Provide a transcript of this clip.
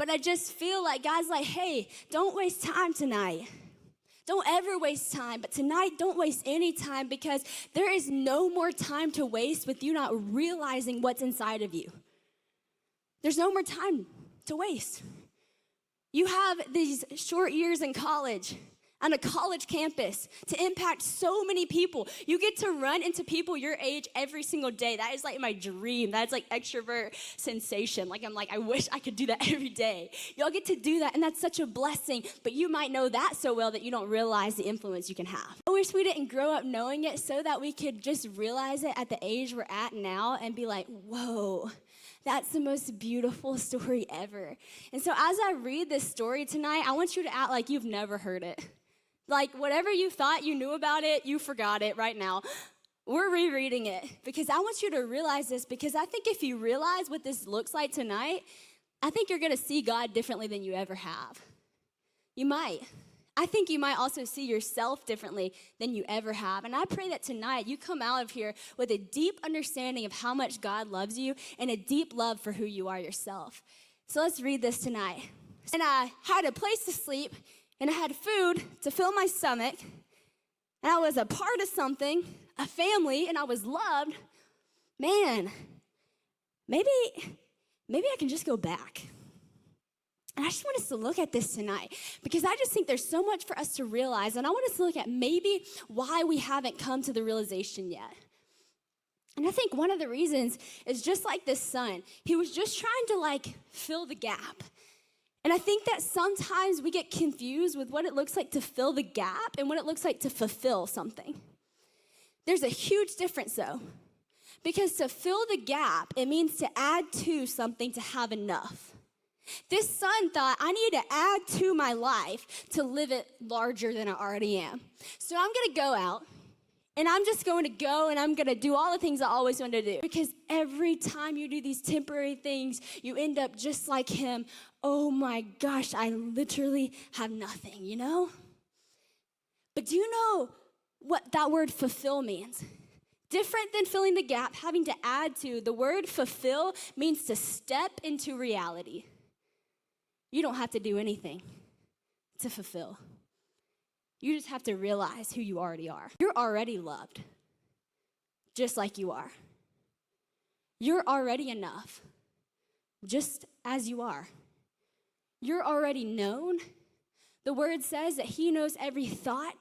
But I just feel like God's like, hey, don't waste time tonight. Don't ever waste time, but tonight, don't waste any time because there is no more time to waste with you not realizing what's inside of you. There's no more time to waste. You have these short years in college, on a college campus, to impact so many people. You get to run into people your age every single day. That is like my dream. That's like extrovert sensation. I'm like, I wish I could do that every day. Y'all get to do that, and that's such a blessing, but you might know that so well that you don't realize the influence you can have. I wish we didn't grow up knowing it so that we could just realize it at the age we're at now and be like, whoa, that's the most beautiful story ever. And so as I read this story tonight, I want you to act like you've never heard it. Like whatever you thought you knew about it, you forgot it right now. We're rereading it because I want you to realize this, because I think if you realize what this looks like tonight, I think you're going to see God differently than you ever have. You might. I think you might also see yourself differently than you ever have. And I pray that tonight you come out of here with a deep understanding of how much God loves you and a deep love for who you are yourself. So let's read this tonight. And I had a place to sleep, and I had food to fill my stomach, and I was a part of something, a family, and I was loved. Man, maybe I can just go back. And I just want us to look at this tonight, because I just think there's so much for us to realize, and I want us to look at maybe why we haven't come to the realization yet. And I think one of the reasons is just like this son. He was just trying to fill the gap. And I think that sometimes we get confused with what it looks like to fill the gap and what it looks like to fulfill something. There's a huge difference though, because to fill the gap, it means to add to something to have enough. This son thought, I need to add to my life to live it larger than I already am. So I'm gonna go out, and I'm just going to go and I'm going to do all the things I always wanted to do. Because every time you do these temporary things, you end up just like him. Oh my gosh, I literally have nothing, you know? But do you know what that word fulfill means? Different than filling the gap, having to add to, the word fulfill means to step into reality. You don't have to do anything to fulfill. You just have to realize who you already are. You're already loved, just like you are. You're already enough, just as you are. You're already known. The word says that he knows every thought